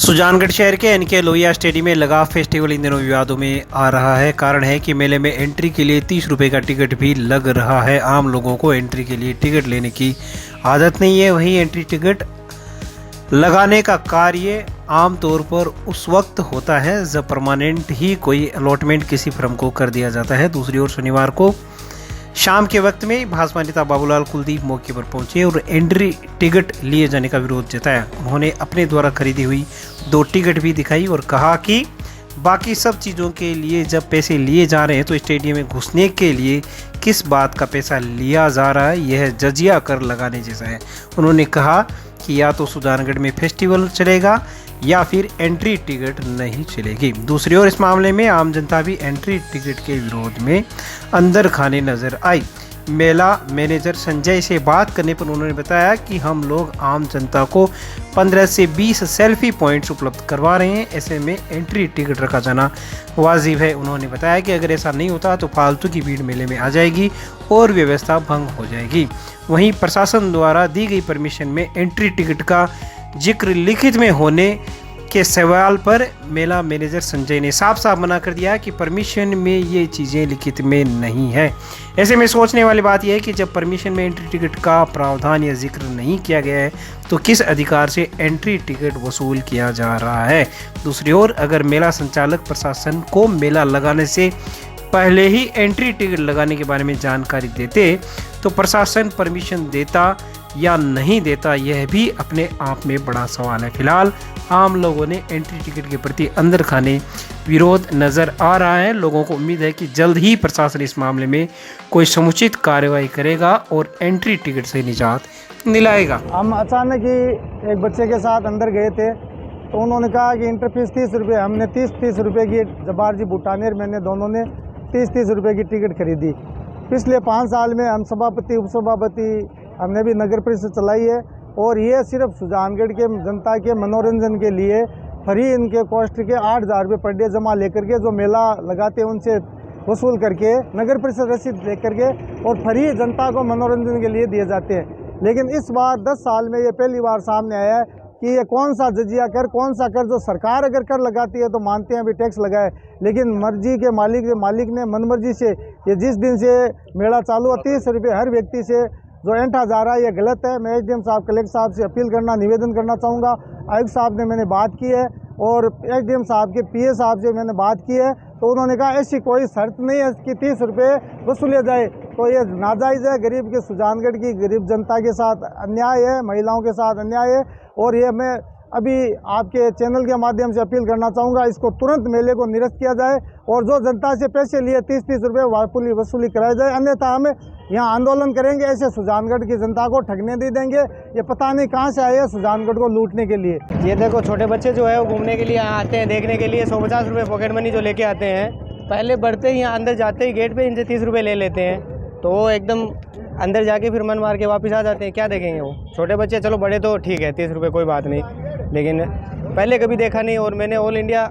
सुजानगढ़ शहर के N K Lohia stadium में लगा फेस्टिवल इन दिनों विवादों में आ रहा है। कारण है कि मेले में एंट्री के लिए 30 रुपए का टिकट भी लग रहा है। आम लोगों को एंट्री के लिए टिकट लेने की आदत नहीं है। वहीं एंट्री टिकट लगाने का कार्य आमतौर पर उस वक्त होता है जब परमानेंट ही कोई अलॉटमेंट किसी फर्म को कर दिया जाता है। दूसरी ओर शनिवार को शाम के वक्त में भाजपा नेता बाबूलाल कुलदीप मौके पर पहुंचे और एंट्री टिकट लिए जाने का विरोध जताया। उन्होंने अपने द्वारा खरीदी हुई 2 टिकट भी दिखाई और कहा कि बाकी सब चीज़ों के लिए जब पैसे लिए जा रहे हैं तो स्टेडियम में घुसने के लिए किस बात का पैसा लिया जा रहा है, यह जजिया कर लगाने जैसा है। उन्होंने कहा कि या तो सुजानगढ़ में फेस्टिवल चलेगा या फिर एंट्री टिकट नहीं चलेगी। दूसरी ओर इस मामले में आम जनता भी एंट्री टिकट के विरोध में अंदर खाने नजर आई। मेला मैनेजर संजय से बात करने पर उन्होंने बताया कि हम लोग आम जनता को 15 से 20 सेल्फी पॉइंट्स उपलब्ध करवा रहे हैं, ऐसे में एंट्री टिकट रखा जाना वाजिब है। उन्होंने बताया कि अगर ऐसा नहीं होता तो फालतू की भीड़ मेले में आ जाएगी और व्यवस्था भंग हो जाएगी। वहीं प्रशासन द्वारा दी गई परमिशन में एंट्री टिकट का जिक्र लिखित में होने के सवाल पर मेला मैनेजर संजय ने साफ साफ मना कर दिया कि परमिशन में ये चीज़ें लिखित में नहीं है। ऐसे में सोचने वाली बात यह है कि जब परमिशन में एंट्री टिकट का प्रावधान या जिक्र नहीं किया गया है तो किस अधिकार से एंट्री टिकट वसूल किया जा रहा है। दूसरी ओर अगर मेला संचालक प्रशासन को मेला लगाने से पहले ही एंट्री टिकट लगाने के बारे में जानकारी देते तो प्रशासन परमिशन देता या नहीं देता, यह भी अपने आप में बड़ा सवाल है। फिलहाल आम लोगों ने एंट्री टिकट के प्रति अंदर खाने विरोध नजर आ रहा है। लोगों को उम्मीद है कि जल्द ही प्रशासन इस मामले में कोई समुचित कार्रवाई करेगा और एंट्री टिकट से निजात दिलाएगा। हम अचानक ही एक बच्चे के साथ अंदर गए थे तो उन्होंने कहा कि इंटर फीस 30 रुपये। हमने 30 रुपये की, जब्बार जी भूटानी और मैंने दोनों ने 30 रुपये की टिकट खरीदी। पिछले 5 साल में हम सभापति उपसभापति हमने भी नगर परिषद चलाई है और ये सिर्फ सुजानगढ़ के जनता के मनोरंजन के लिए फ्री इनके कॉस्ट के 8,000 रुपये पर डे जमा लेकर के जो मेला लगाते हैं उनसे वसूल करके नगर परिषद रसीद लेकर के और फ्री जनता को मनोरंजन के लिए दिए जाते हैं। लेकिन इस बार 10 साल में ये पहली बार सामने आया है कि ये कौन सा जजिया कर, कौन सा कर। जो सरकार अगर कर लगाती है तो मानते हैं अभी टैक्स लगाए, लेकिन मर्जी के मालिक ने मनमर्जी से ये जिस दिन से मेला चालू हुआ 30 रुपये हर व्यक्ति से जो एंठा जा रहा है, ये गलत है। मैं एसडीएम साहब, कलेक्टर साहब से अपील करना, निवेदन करना चाहूँगा। आयुक्त साहब ने मैंने बात की है और एसडीएम साहब के पीए साहब से मैंने बात की है तो उन्होंने कहा ऐसी कोई शर्त नहीं है कि 30 रुपये वसूले जाए। तो ये नाजायज़ है, गरीब के सुजानगढ़ की गरीब जनता के साथ अन्याय है, महिलाओं के साथ अन्याय है। और ये मैं अभी आपके चैनल के माध्यम से अपील करना चाहूँगा, इसको तुरंत मेले को निरस्त किया जाए और जो जनता से पैसे लिए 30 रुपये वसूली कराई जाए, अन्यथा हम यहाँ आंदोलन करेंगे। ऐसे सुजानगढ़ की जनता को ठगने नहीं देंगे। ये पता नहीं कहाँ से आए हैं सुजानगढ़ को लूटने के लिए। ये देखो छोटे बच्चे जो है वो घूमने के लिए आते हैं, देखने के लिए 150 रुपये पॉकेट मनी जो लेके आते हैं, पहले बढ़ते ही यहाँ अंदर जाते ही गेट पे इनसे 30 रुपये ले लेते हैं तो वो एकदम अंदर जाके फिर मन मार के वापस आ जाते हैं। क्या देखेंगे वो छोटे बच्चे? चलो बड़े तो ठीक है 30 रुपये कोई बात नहीं, लेकिन पहले कभी देखा नहीं। और मैंने ऑल इंडिया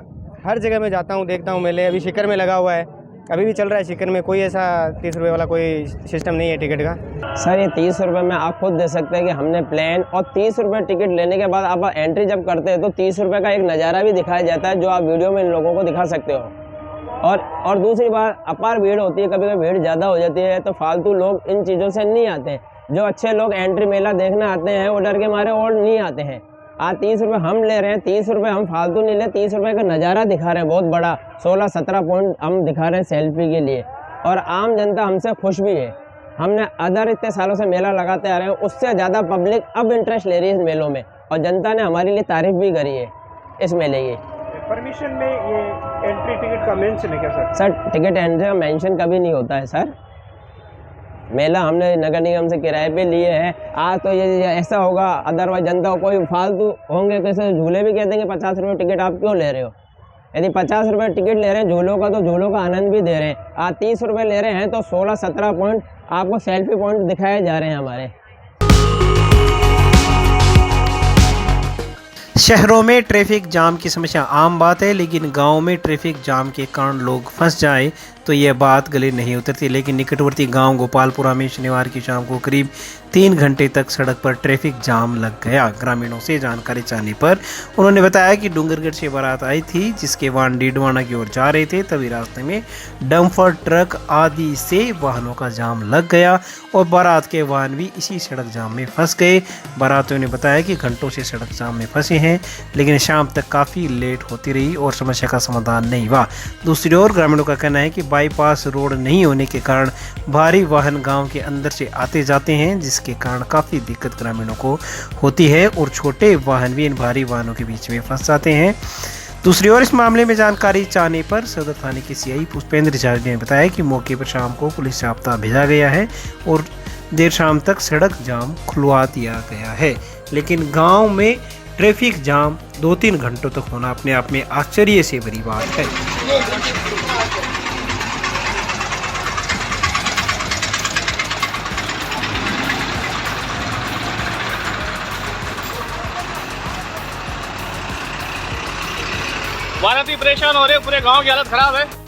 हर जगह में जाता हूँ, देखता हूँ मेले। अभी शिकर में लगा हुआ है, अभी भी चल रहा है शिकर में। कोई ऐसा 30 रुपये वाला कोई सिस्टम नहीं है टिकट का। सर ये 30 रुपये में आप खुद दे सकते हैं कि हमने प्लान और 30 रुपये टिकट लेने के बाद आप एंट्री जब करते हैं तो 30 रुपये का एक नज़ारा भी दिखाया जाता है जो आप वीडियो में इन लोगों को दिखा सकते हो। और दूसरी बात, अपार भीड़ होती है, कभी कभी भीड़ ज़्यादा हो जाती है तो फालतू लोग इन चीज़ों से नहीं आते। जो अच्छे लोग एंट्री मेला देखने आते हैं वो डर के मारे और नहीं आते हैं। आज 30 रुपये हम ले रहे हैं, 30 रुपये हम फालतू नहीं ले, 30 रुपये का नज़ारा दिखा रहे हैं बहुत बड़ा, 16-17 पॉइंट हम दिखा रहे हैं सेल्फी के लिए। और आम जनता हमसे खुश भी है। हमने अदर इतने सालों से मेला लगाते आ रहे हैं, उससे ज़्यादा पब्लिक अब इंटरेस्ट ले रही है इस मेलों में और जनता ने हमारे लिए तारीफ भी करी है इस मेले की। परमिशन में ये एंट्री टिकट का मेंशन है क्या सर? सर टिकट एंट्री का मेंशन कभी नहीं होता है सर। मेला हमने नगर निगम से किराए पे लिए हैं। आज तो ये ऐसा होगा, अदरवाइज जनता को कोई फालतू होंगे कैसे झूले भी कह देंगे 50 रुपये टिकट आप क्यों ले रहे हो। यदि 50 रुपये टिकट ले रहे हैं झूलों का तो झूलों का आनंद भी दे रहे हैं। आज 30 रुपये ले रहे हैं तो 16-17 पॉइंट आपको सेल्फी पॉइंट दिखाए जा रहे हैं हमारे। शहरों में ट्रैफिक जाम की समस्या आम बात है, लेकिन गांव में ट्रैफिक जाम के कारण लोग फंस जाएं तो यह बात गले नहीं उतरती। लेकिन निकटवर्ती गांव गोपालपुरा में शनिवार की शाम को करीब 3 घंटे तक सड़क पर ट्रैफिक जाम लग गया। ग्रामीणों से जानकारी चाहने पर उन्होंने बताया कि डूंगरगढ़ से बारात आई थी, जिसके वाहन डीडवाना की ओर जा रहे थे। तभी रास्ते में डंपर, ट्रक आदि से वाहनों का जाम लग गया और बारात के वाहन भी इसी सड़क जाम में फंस गए। बारातियों ने बताया कि घंटों से सड़क जाम में फंसे हैं, लेकिन शाम तक काफ़ी लेट होती रही और समस्या का समाधान नहीं हुआ। दूसरी ओर ग्रामीणों का कहना है कि बाईपास रोड नहीं होने के कारण भारी वाहन गांव के अंदर से आते जाते हैं, जिसके कारण काफ़ी दिक्कत ग्रामीणों को होती है और छोटे वाहन भी इन भारी वाहनों के बीच में फंस जाते हैं। दूसरी ओर इस मामले में जानकारी चाहने पर सदर थाने के सीआई पुष्पेंद्र झा ने बताया कि मौके पर शाम को पुलिस जाब्ता भेजा गया है और देर शाम तक सड़क जाम खुलवा दिया गया है। लेकिन गांव में ट्रैफिक जाम 2-3 घंटों तक होना अपने आप में आश्चर्य से भरी बात है। बाराती परेशान हो रहे, पूरे गांव की हालत खराब है।